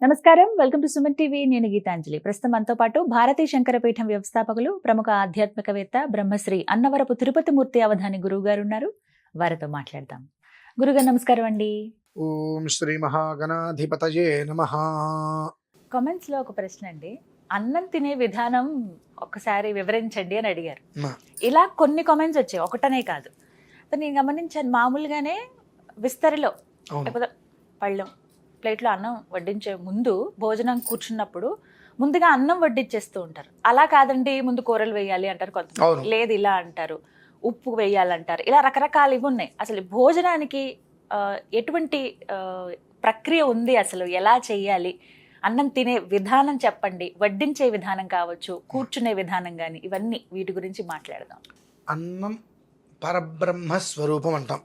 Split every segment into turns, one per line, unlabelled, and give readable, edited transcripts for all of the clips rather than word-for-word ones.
నమస్కారం, welcome to Suman TV. నేను గీతాంజలి. ప్రస్తుతం మనతో పాటు భారతీ శంకరపీఠం వ్యవస్థాపకులు, ప్రముఖ ఆధ్యాత్మికవేత్త, బ్రహ్మశ్రీ అన్నవరపు తిరుపతిమూర్తి అవధాని గురువు గారు ఉన్నారు. వారితో మాట్లాడదాం. గురుగారు నమస్కారం అండి.
ఓం శ్రీ మహాగణాధిపతయే నమః.
కామెంట్స్ లో ఒక ప్రశ్న అండి, అన్నం తినే విధానం ఒకసారి వివరించండి అని అడిగారు. ఇలా కొన్ని కామెంట్స్ వచ్చాయి, ఒకటనే కాదు. నేను గమనించాను, మామూలుగానే విస్తరిలో లేకపోతే పళ్ళెం ప్లేట్లో అన్నం వడ్డించే ముందు భోజనం కూర్చున్నప్పుడు ముందుగా అన్నం వడ్డించేస్తూ ఉంటారు. అలా కాదండి, ముందు కూరలు వేయాలి అంటారు కొంతమంది, లేదు ఇలా అంటారు, ఉప్పు వేయాలంటారు. ఇలా రకరకాలు ఇవి ఉన్నాయి. అసలు భోజనానికి ఎటువంటి ప్రక్రియ ఉంది, అసలు ఎలా చెయ్యాలి, అన్నం తినే విధానం చెప్పండి, వడ్డించే విధానం కావచ్చు, కూర్చునే విధానం కానీ, ఇవన్నీ వీటి గురించి మాట్లాడదాం.
అన్నం పరబ్రహ్మ స్వరూపం అంటాం.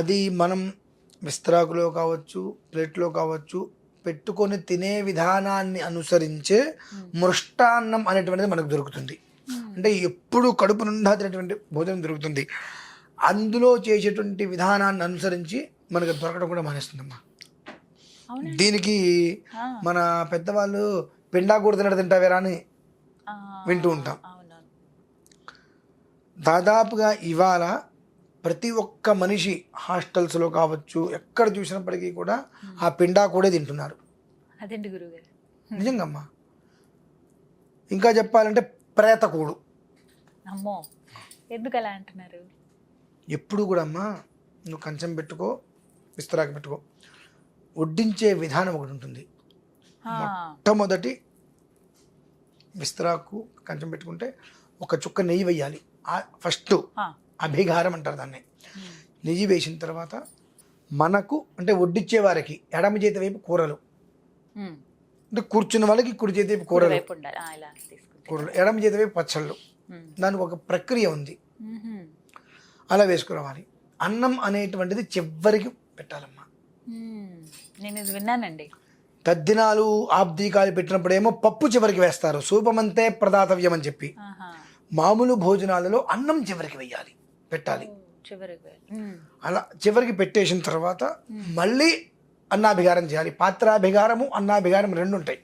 అది మనం విస్తరాకులో కావచ్చు, ప్లేట్లో కావచ్చు, పెట్టుకొని తినే విధానాన్ని అనుసరించే మృష్టాన్నం అనేటువంటిది మనకు దొరుకుతుంది. అంటే ఎప్పుడు కడుపు నిండా తినేటువంటి భోజనం దొరుకుతుంది. అందులో చేసేటువంటి విధానాన్ని అనుసరించి మనకు దొరకడం కూడా మానేస్తుందమ్మా. దీనికి మన పెద్దవాళ్ళు పిండా కూడా తింటావేరా అని వింటూ ఉంటాం. దాదాపుగా ఇవాళ ప్రతి ఒక్క మనిషి హాస్టల్స్లో కావచ్చు, ఎక్కడ చూసినప్పటికీ కూడా ఆ పిండా కూడా తింటున్నారు.
అదేంటి గురుగారు,
నిజంగమ్మా. ఇంకా చెప్పాలంటే ప్రేతకూడు.
అమ్మో, ఎందుకు అలా అంటున్నారు?
ఎప్పుడు కూడా అమ్మా, నువ్వు కంచం పెట్టుకో, విస్తరాకు పెట్టుకో, వడ్డించే విధానం ఒకటి ఉంటుంది. మొట్టమొదటి విస్తరాకు కంచం పెట్టుకుంటే ఒక చుక్క నెయ్యి వేయాలి ఫస్ట్. అభిగారం అంటారు దాన్ని. నెయ్యి వేసిన తర్వాత మనకు అంటే వడ్డిచ్చే వారికి ఎడమ చేతి వైపు కూరలు, అంటే కూర్చున్న వాళ్ళకి కుడి చేతి వైపు కూరలు, ఎడమ చేతి వైపు పచ్చళ్ళు. దానికి ఒక ప్రక్రియ ఉంది, అలా వేసుకురావాలి. అన్నం అనేటువంటిది చివరికి పెట్టాలమ్మా.
నేను విన్నానండి.
తద్దినాలు ఆబ్దీకాలు పెట్టినప్పుడేమో పప్పు చివరికి వేస్తారు, సూపమంతే ప్రదాతవ్యం అని చెప్పి. మామూలు భోజనాలలో అన్నం చివరికి వేయాలి, పెట్టాలి. అలా చివరికి పెట్టేసిన తర్వాత మళ్ళీ అన్నాభిగారం చేయాలి. పాత్రాభిగారము, అన్నాభిగారం రెండు ఉంటాయి.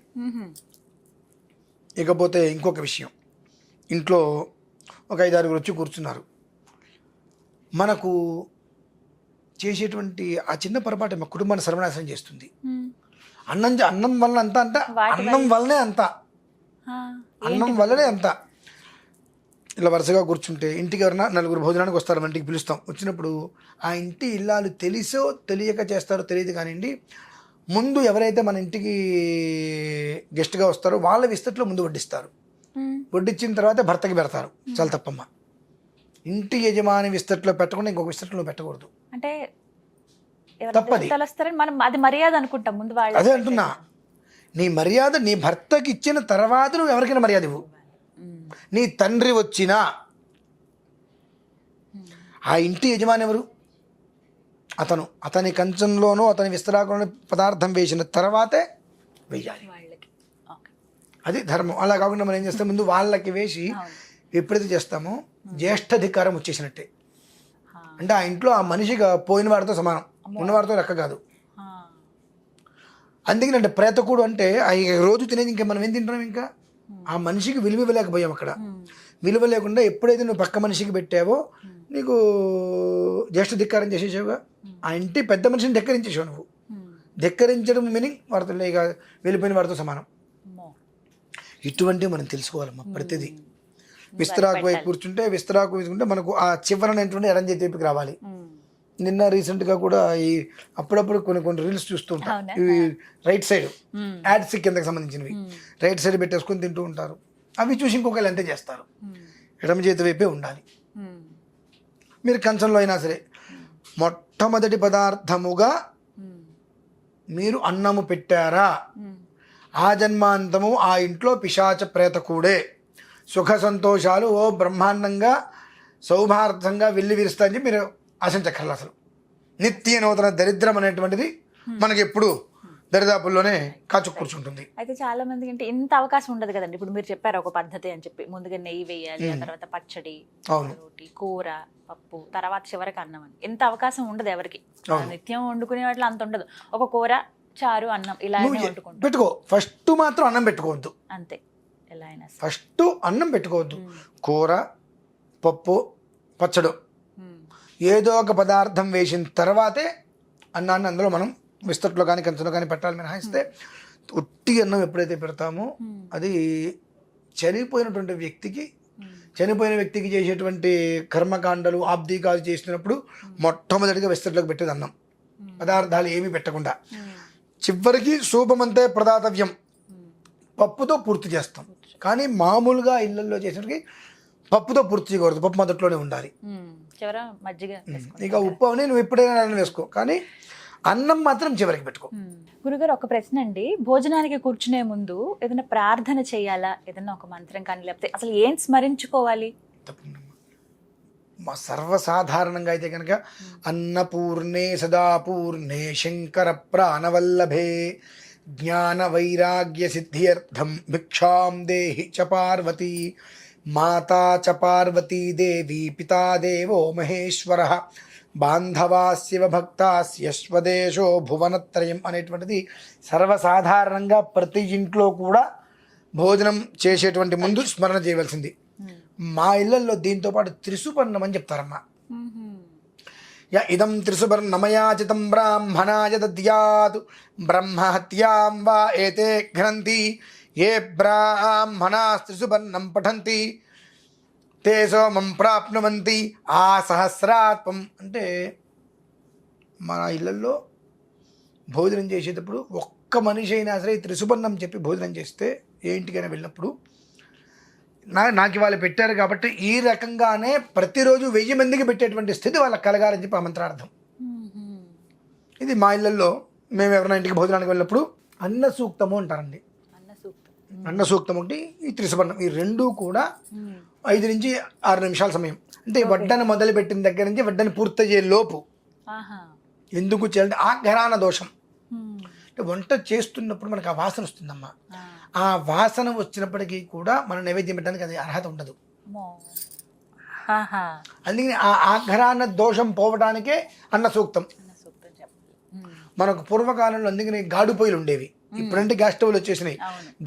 ఇకపోతే ఇంకొక విషయం, ఇంట్లో ఒక 5-6 వచ్చి కూర్చున్నారు. మనకు చేసేటువంటి ఆ చిన్న పొరపాటు మా కుటుంబాన్ని సర్వనాశనం చేస్తుంది. అన్నం వల్ల అంతా అంట, అన్నం వల్లనే అంతా, అన్నం వల్లనే అంతా. ఇలా వరుసగా కూర్చుంటే ఇంటికి ఎవరైనా 4 భోజనానికి వస్తారు, మన ఇంటికి పిలుస్తాం. వచ్చినప్పుడు ఆ ఇంటి ఇల్లాలు తెలిసో తెలియక చేస్తారో తెలియదు కానివ్వండి, ముందు ఎవరైతే మన ఇంటికి గెస్ట్గా వస్తారో వాళ్ళ విస్తట్లో ముందు వడ్డిస్తారు. వడ్డించిన తర్వాత భర్తకి పెడతారు. చాలా తప్పమ్మ. ఇంటి యజమాని విస్తట్లో పెట్టకుండా ఇంకొక విస్తట్లో పెట్టకూడదు.
అంటే
తప్పది.
మనం అది మర్యాద అనుకుంటాం ముందు వాళ్ళు.
అదే అంటున్నా, నీ మర్యాద నీ భర్తకి ఇచ్చిన తర్వాత నువ్వు ఎవరికైనా మర్యాద ఇవ్వు. నీ తండ్రి వచ్చినా ఆ ఇంటి యజమాని ఎవరు? అతని కంచంలోనో అతని విస్తరాకులోనో పదార్థం వేసిన తర్వాతే వెయ్యాలి. అది ధర్మం. అలా కాకుండా మనం ఏం చేస్తాం, ముందు వాళ్ళకి వేసి ఎప్పుడైతే చేస్తామో జ్యేష్ఠాధికారం వచ్చేసినట్టే. అంటే ఆ ఇంట్లో ఆ మనిషిగా పోయిన వాడితో సమానం, ఉన్నవాడితో లెక్క కాదు. అందుకనంటే ప్రేతకుడు అంటే రోజు తినేది ఇంకా మనం ఏం తింటున్నాం, ఇంకా ఆ మనిషికి విలువ ఇవ్వలేకపోయాం. అక్కడ విలువ లేకుండా ఎప్పుడైతే నువ్వు పక్క మనిషికి పెట్టావో నీకు జ్యేష్ఠ ధిక్కారం చేసేసావుగా. ఆ ఇంటి పెద్ద మనిషిని ధిక్కరించేసావు. నువ్వు ధిక్కరించడం మీనింగ్ వాడితో ఇక వెళ్ళిపోయిన వాడితో సమానం. ఇటువంటివి మనం తెలుసుకోవాలమ్మా. ప్రతిదీ విస్తరాకు వైపు కూర్చుంటే విస్తరాకు వేసుకుంటే మనకు ఆ చివరనేటువంటి ఎడం చేతి వైపుకి రావాలి. నిన్న రీసెంట్గా కూడా ఈ అప్పుడప్పుడు కొన్ని రీల్స్ చూస్తూ ఉంటాం. ఇవి రైట్ సైడ్ యాడ్స్ కిందకి సంబంధించినవి రైట్ సైడ్ పెట్టేసుకొని తింటూ ఉంటారు. అవి చూసి ఇంకొకళ్ళు అంతే చేస్తారు. ఎడమ చేతి వైపే ఉండాలి. మీరు కంచంలో అయినా సరే మొట్టమొదటి పదార్థముగా మీరు అన్నము పెట్టారా, ఆ జన్మాంతము ఆ ఇంట్లో పిశాచ ప్రేతకూడే సుఖ సంతోషాలు ఓ బ్రహ్మాండంగా సౌభార్థంగా వెళ్ళి విరుస్తాయని చెప్పి మీరు ఆశించక్కర్లు. అసలు నిత్య నూతన దరిద్రం అనేటువంటిది మనకి ఎప్పుడు దరిదాపుల్లోనే కాచు కూర్చుంటుంది.
అయితే చాలా మందికి అంటే ఇంత అవకాశం ఉండదు కదండి. ఇప్పుడు మీరు చెప్పారు ఒక పద్ధతి అని చెప్పి, ముందుగా నెయ్యి వేయాలి, ఆ తర్వాత పచ్చడి, రోటి, కూర, పప్పు, తర్వాత చివరికి అన్నం అని. ఇంత అవకాశం ఉండదు ఎవరికి. నిత్యం వండుకునే వాటిలో అంత ఉండదు. ఒక కూర, చారు అన్నం ఇలా వండుకుంటాం.
పెట్టుకో, ఫస్ట్ మాత్రం అన్నం పెట్టుకోవద్దు.
అంతే, ఎలా అయినా సరే.
ఫస్ట్ అన్నం పెట్టుకోవద్దు. కూర, పప్పు, పచ్చడు ఏదో ఒక పదార్థం వేసిన తర్వాతే అన్నాన్ని అందులో మనం విస్తట్లో కానీ కంచంలో కానీ పెట్టాలి. మినహాయిస్తే ఉట్టి అన్నం ఎప్పుడైతే పెడతామో అది చనిపోయిన వ్యక్తికి చేసేటువంటి కర్మకాండలు ఆబ్దికాలు చేసినప్పుడు మొట్టమొదటిగా విస్తట్లోకి పెట్టేది అన్నం, పదార్థాలు ఏమీ పెట్టకుండా. చివరికి సూపమంతే ప్రదాతవ్యం, పప్పుతో పూర్తి చేస్తాం. కానీ మామూలుగా ఇళ్ళల్లో చేసేటికి పప్పుతో పూర్తి చేయకూడదు, పప్పు మొదట్లోనే ఉండాలి.
మజ్జిగ
ఇక ఉప్పు అని నువ్వు ఎప్పుడైనా వేసుకో, కానీ అన్నం మాత్రం చివరికి పెట్టుకో.
గురుగారు, ఒక ప్రశ్న అండి. భోజనానికి కూర్చునే ముందు ఏదైనా ప్రార్థన చేయాలా? ఏదైనా ఒక మంత్రం కానీ, లేకపోతే అసలు ఏం స్మరించుకోవాలి?
మా సర్వసాధారణంగా అయితే కనుక అన్నపూర్ణే సదాపూర్ణే శంకర ప్రాణవల్లభే జ్ఞాన వైరాగ్య సిద్ధ్యర్థం భిక్షాం దేహి చ పార్వతీ మాతా చ పార్వతీ దేవి పితా దేవో మహేశ్వరః బాంధవాస్యవ భక్తాస్య స్వదేశో భువనత్రయం అనేటువంటిది సర్వసాధారణంగా ప్రతి ఇంట్లో కూడా భోజనం చేసేటువంటి ముందు స్మరణ చేయవలసింది. మా ఇళ్లలో దీంతో పాటు త్రిసుపర్ణం అని చెప్తారమ్మా. య ఇదం త్రిసుపర్ణమయాచితం బ్రాహ్మణాయ దద్యాత్ బ్రహ్మహత్యాం వా ఏతే ఘ్నంతి ఏ బ్రాహ్మణాస్త్రిసుపర్ణం పఠంతి తే సోమం ప్రాప్నువంతి ఆ సహస్రాత్మం. అంటే మన ఇళ్ళల్లో భోజనం చేసేటప్పుడు ఒక్క మనిషి అయినా సరే త్రిసుపర్ణం చెప్పి భోజనం చేస్తే, ఏ ఇంటికైనా వెళ్ళినప్పుడు నాకు వాళ్ళు పెట్టారు కాబట్టి ఈ రకంగానే ప్రతిరోజు 1000 మందికి పెట్టేటువంటి స్థితి వాళ్ళకి కలగాలని చెప్పి ఆ మంత్రార్థం. ఇది మా ఇళ్ళల్లో మేము ఎవరైనా ఇంటికి భోజనానికి వెళ్ళినప్పుడు అన్న సూక్తము అంటారండి. అన్న సూక్తం ఒకటి, ఈ త్రిసుపర్ణం, ఈ రెండూ కూడా 5 నుంచి 6 నిమిషాల సమయం. అంటే వడ్డన మొదలుపెట్టిన దగ్గర నుంచి వడ్డన పూర్తయ్యే లోపు. ఎందుకు చేయాలంటే ఆఘ్రాణ దోషం. అంటే వంట చేస్తున్నప్పుడు మనకు ఆ వాసన వస్తుందమ్మా. ఆ వాసన వచ్చినప్పటికీ కూడా మనం నైవేద్యం పెట్టడానికి అది అర్హత ఉండదు. అందుకని ఆ ఆఘ్రాణ దోషం పోవడానికే అన్న సూక్తం. మనకు పూర్వకాలంలో అందుకని గాడు పొయ్యిలు ఉండేవి. ఇప్పుడంటే గ్యాస్ స్టవ్లు వచ్చేసినాయి.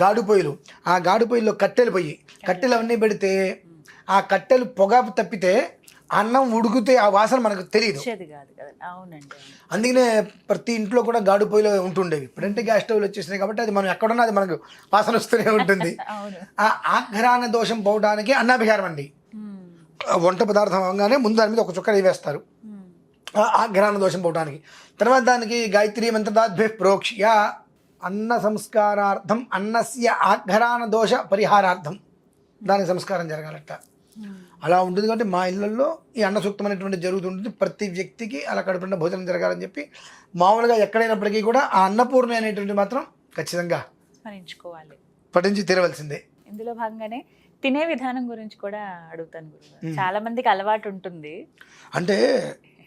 గాడు పొయ్యిలు, ఆ గాడు పొయ్యిలో కట్టెలు పొయ్యి, కట్టెలు అవన్నీ పెడితే ఆ కట్టెలు పొగ తప్పితే అన్నం ఉడికితే ఆ వాసన మనకు తెలియదు. అందుకనే ప్రతి ఇంట్లో కూడా గాడు పొయ్యిలో ఉంటుండేవి. ఇప్పుడంటే గ్యాస్ స్టవ్లు వచ్చేసినాయి కాబట్టి అది మనం ఎక్కడున్నా అది మనకు వాసన వస్తూనే ఉంటుంది. ఆ ఆఘ్రాణ దోషం పోవడానికి అన్నాభిహారం అండి. వంట పదార్థం అవగానే ముందు దాని మీద ఒక చుక్క వేస్తారు ఆఘ్రాణ దోషం పోవడానికి. తర్వాత దానికి గాయత్రీ మంత్రదాద్భ్య ప్రోక్ష్య అన్న సంస్కారార్థం అన్నస్య ఆఘ్రాణ దోష పరిహారార్థం దానికి సంస్కారం జరగాలట. అలా ఉంటుంది. కాబట్టి మా ఇళ్ళల్లో ఈ అన్న సూక్తం అనేటువంటి జరుగుతుంటుంది. ప్రతి వ్యక్తికి అలా కడుపున భోజనం జరగాలని చెప్పి మామూలుగా ఎక్కడైనప్పటికీ కూడా ఆ అన్నపూర్ణ అనేటువంటి మాత్రం ఖచ్చితంగా
స్మరించుకోవాలి,
పఠించి తీరవలసిందే.
ఇందులో భాగంగానే తినే విధానం గురించి కూడా అడుగుతాను గురుగారు. చాలా మందికి అలవాటు ఉంటుంది.
అంటే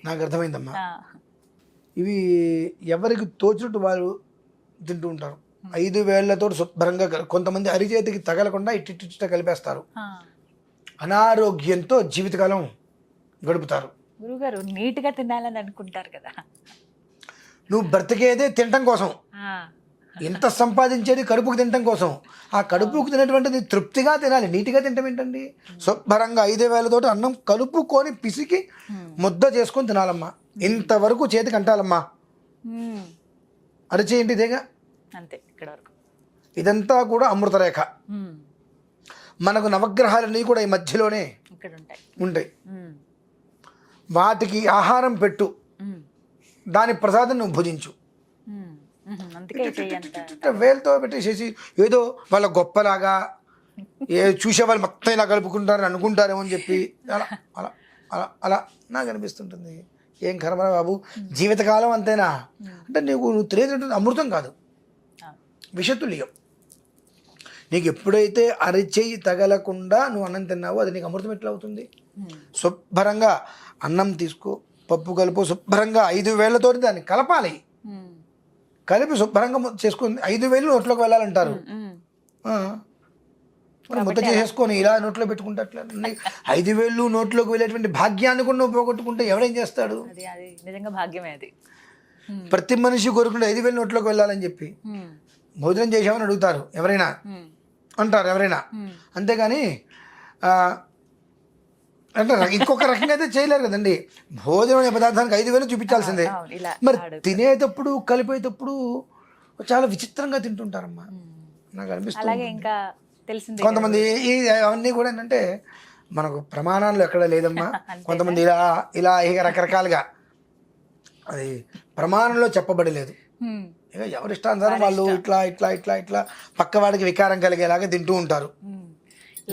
నాకు అర్థమైందమ్మా, ఇవి ఎవరికి తోచినట్టు వారు తింటూ ఉంటారు. 5 వేళ్లతో శుభ్రంగా, కొంతమంది అరిచేతికి తగలకుండా ఇట్టిట్ట కలిపేస్తారు. అనారోగ్యంతో జీవితకాలం గడుపుతారు.
గురుగారు నీట్గా తినాలని అనుకుంటారు కదా.
నువ్వు బ్రతికేదే తినటం కోసం, ఎంత సంపాదించేది కడుపుకు తినటం కోసం. ఆ కడుపుకు తినేటువంటిది తృప్తిగా తినాలి, నీట్గా తినటం ఏంటండి. శుభ్రంగా 5 వేలతోటి అన్నం కలుపుకొని పిసికి ముద్ద చేసుకొని తినాలమ్మా. ఇంతవరకు చేతికి అంటాలమ్మా, అరిచేయండి ఇదేగా,
అంతే ఇక్కడ వరకు.
ఇదంతా కూడా అమృతరేఖ. మనకు నవగ్రహాలన్నీ కూడా ఈ మధ్యలోనే ఉంటాయి. వాటికి ఆహారం పెట్టు, దాని ప్రసాదం నువ్వు భుజించు. వేలతో పెట్టేసేసి ఏదో వాళ్ళ గొప్పలాగా చూసే వాళ్ళు మొత్తం ఇలా కలుపుకుంటారని అనుకుంటారేమో అని చెప్పి అలా అలా అలా అలా నాకు అనిపిస్తుంటుంది. ఏం కర్మరా బాబు, జీవితకాలం అంతేనా అంటే నువ్వు తెలియదు. అమృతం కాదు, విషతుల్యం. నీకు ఎప్పుడైతే అరిచేయి తగలకుండా నువ్వు అన్నం తిన్నావో అది నీకు అమృతం ఎట్లా అవుతుంది. శుభ్రంగా అన్నం తీసుకో, పప్పు కలుపు, శుభ్రంగా 5 వేళ్లతో దాన్ని కలపాలి. కలిపి శుభ్రంగా చేసుకుని 5 వేలు నోట్లోకి వెళ్ళాలంటారు. ముద్ద చేసేసుకొని ఇలా నోట్లో పెట్టుకుంటే అట్లా 5 వేలు నోట్లోకి వెళ్ళేటువంటి భాగ్యాన్ని కూడా నువ్వు పోగొట్టుకుంటే ఎవడేం చేస్తాడు.
నిజంగా భాగ్యమే అది.
ప్రతి మనిషి కోరుకుంటే 5,000 నోట్లోకి వెళ్ళాలని చెప్పి భోజనం చేసామని అడుగుతారు ఎవరైనా, అంటారు ఎవరైనా. అంతేగాని అంటే ఇంకొక రకంగా అయితే చేయలేరు కదండి. భోజనం అనే పదార్థానికి 5,000 చూపించాల్సిందే. మరి తినేటప్పుడు కలిపేటప్పుడు చాలా విచిత్రంగా తింటుంటారమ్మా, నాకు అనిపిస్తుంది.
ఇంకా తెలిసింది
కొంతమంది ఈ అవన్నీ కూడా ఏంటంటే మనకు ప్రమాణాలు ఎక్కడ లేదమ్మా. కొంతమంది ఇలా ఇలా ఇక రకరకాలుగా అది ప్రమాణంలో చెప్పబడలేదు. ఇక ఎవరి ఇష్టానుసారం వాళ్ళు ఇట్లా ఇట్లా ఇట్లా ఇట్లా పక్కవాడికి వికారం కలిగేలాగా తింటూ ఉంటారు.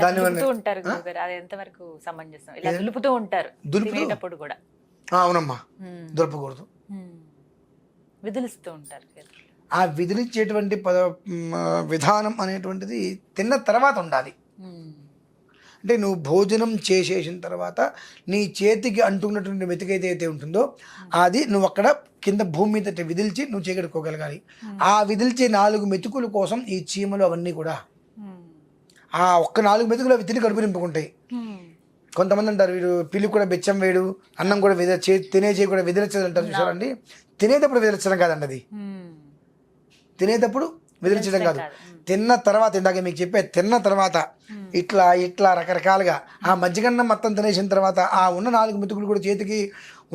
దానివల్ల ఉంటారు గురుగారు, అది ఎంతవరకు సమంజసం? ఇలా దులుపుతూ ఉంటారు తినేటప్పుడు కూడా.
అవునమ్మా, దులపకూడదు,
విదిలిస్తూ ఉంటారు.
ఆ విదిలించేటువంటి విధానం అనేటువంటిది తిన్న తర్వాత ఉండాలి. అంటే నువ్వు భోజనం చేసేసిన తర్వాత నీ చేతికి అంటున్నటువంటి మెతుకైతే అయితే ఉంటుందో అది నువ్వు అక్కడ కింద భూమి మీద విదిల్చి నువ్వు చేయగడుకోగలగాలి. ఆ విదిల్చే 4 మెతుకుల కోసం ఈ చీమలు అవన్నీ కూడా ఆ ఒక్క 4 మెతుకులు అవి తిని కడుపు నింపుకుంటాయి. కొంతమంది అంటారు వీడు పిల్లి కూడా బెచ్చం వేడు, అన్నం కూడా తినే చేయి కూడా విదిలించదు అంటారు. చూసారండి, తినేటప్పుడు విదిలించడం కాదండి, అది తినేటప్పుడు విదిలించడం కాదు. తిన్న తర్వాత, ఇందాక మీకు చెప్పే తిన్న తర్వాత ఇట్లా ఇట్లా రకరకాలుగా ఆ మజ్జిగన్నం మొత్తం తినేసిన తర్వాత ఆ ఉన్న 4 మెతుకులు కూడా చేతికి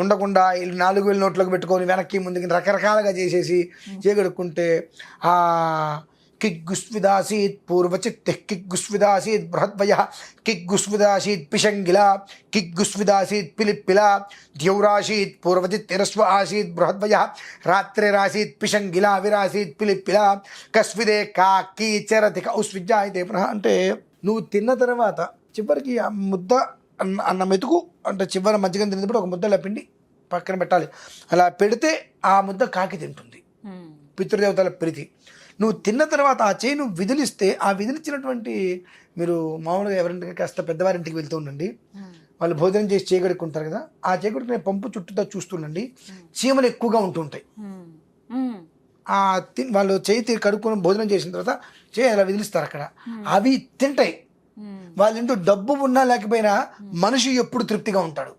ఉండకుండా 4,000 నోట్లోకి పెట్టుకొని వెనక్కి ముందుకి రకరకాలుగా చేసేసి చేయగడుక్కుంటే ఆ కిగ్గుస్విదాసీత్ పూర్వచిత్తి కిగ్గుస్విదాసీత్ బృహద్వయ కిగ్గుస్విదాసీత్ పిశంగిల కిగ్గుస్విదాసీత్ పిలిప్పిల ద్యౌరాసీత్ పూర్వచిత్ తిరస్వ ఆసీత్ బృహద్వయ రాత్రిరాసీత్ పిశంగిల విరాసీత్ పిలిప్పిల కస్విదే కాకి చరతిక ఉస్విజ్జాయితే పునః. అంటే నువ్వు తిన్న తర్వాత చివరికి ఆ ముద్ద అన్న మెతుకు అంటే చివరి మజ్జిగ తినేటప్పుడు ఒక ముద్దలా పిండి పక్కన పెట్టాలి. అలా పెడితే ఆ ముద్ద కాకి తింటుంది, పితృదేవతల ప్రీతి. నువ్వు తిన్న తర్వాత ఆ చేయి నువ్వు విదిలిస్తే ఆ విదిలించినటువంటి, మీరు మామూలుగా ఎవరింటికి కాస్త పెద్దవారింటికి వెళ్తూ ఉండండి, వాళ్ళు భోజనం చేసి చేయగడుక్కుంటారు కదా, ఆ చేయగడుకునే పంపు చుట్టూతో చూస్తుండండి, చీమలు ఎక్కువగా ఉంటుంటాయి. ఆ వాళ్ళు చేయి కడుక్కొని భోజనం చేసిన తర్వాత చేయి అలా విదిలిస్తారు అక్కడ, అవి తింటాయి. వాళ్ళ ఇంటూ డబ్బు ఉన్నా లేకపోయినా మనిషి ఎప్పుడు తృప్తిగా ఉంటాడు.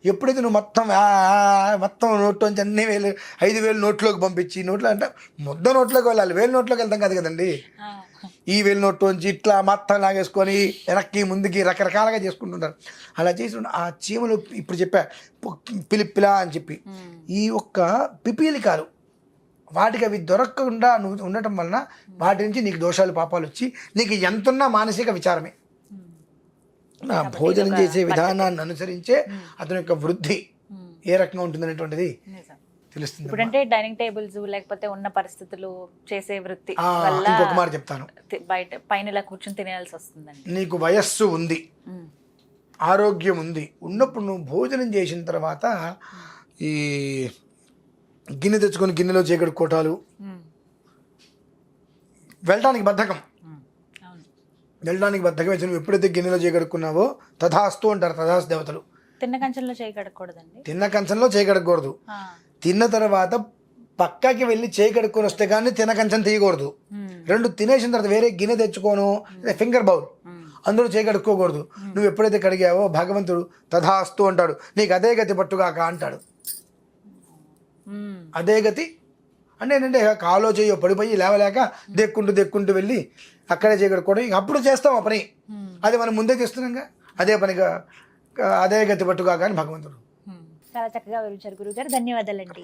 ఎప్పుడైతే నువ్వు మొత్తం నోట్లోంచి అన్ని 5,000 నోట్లోకి పంపించి నోట్లో అంటే ముద్ద నోట్లోకి వెళ్ళాలి, 1,000 నోట్లోకి వెళ్తాం కాదు కదండి. ఈ 1,000 నోట్లోంచి ఇట్లా మొత్తం లాగేసుకొని వెనక్కి ముందుకి రకరకాలుగా చేసుకుంటుంటారు. అలా చేసి ఆ చీమలు ఇప్పుడు చెప్పా పిలిపిలా అని చెప్పి, ఈ ఒక్క పిపీలికాలు వాటికి అవి దొరకకుండా నువ్వు ఉండటం వలన వాటి నుంచి నీకు దోషాలు పాపాలు వచ్చి నీకు ఎంతున్నా మానసిక విచారమే. నా భోజనం చేసే విధానాన్ని అనుసరించే అతని యొక్క వృద్ధి ఏ రకంగా ఉంటుంది అనేటువంటిది తెలుస్తుంది.
ఇప్పుడంటే డైనింగ్ టేబుల్స్ లేకపోతే ఉన్న పరిస్థితులు చేసే వృత్తి
ఇంకొక మాట చెప్తాను,
బయట పైన ఇలా కూర్చొని తినేయాల్సి వస్తుందండి.
నీకు వయస్సు ఉంది, ఆరోగ్యం ఉంది, ఉన్నప్పుడు నువ్వు భోజనం చేసిన తర్వాత ఈ గిన్నె తెచ్చుకొని గిన్నెలో చేయగడుకోవటాలు, వెళ్ళడానికి బద్ధకం వేసి నువ్వు ఎప్పుడైతే గిన్నెలో చేయగడుక్కున్నావో తథాస్తు అంటారు, తథాస్తు దేవతలు.
తిన్న కంచంలో చేయగడకూడదండి,
తిన్న కంచంలో చేయగడకూడదు. తిన్న తర్వాత పక్కకి వెళ్ళి చేయగడుక్కొని వస్తే కానీ తిన్న కంచం తీయకూడదు. 2 తినేసిన తర్వాత వేరే గిన్నె తెచ్చుకోను, ఫింగర్ బౌల్ అందులో చేయగడుక్కోకూడదు. నువ్వు ఎప్పుడైతే కడిగావో భగవంతుడు తథాస్తు అంటాడు, నీకు అదే గతి పట్టుగాక అంటాడు. అదే గతి అంటే ఏంటంటే కాలో చేయో పడిపోయి లేవలేక దెక్కుంటూ వెళ్ళి అక్కడే చేయగడుకోవడం, అప్పుడు చేస్తాం ఆ పని, అది మనం ముందే చేస్తున్నాంగా, అదే పనిగా అదే గతి పట్టుగా కానీ భగవంతుడు.
చాలా చక్కగా వివరించారు గురుగారు, ధన్యవాదాలండి.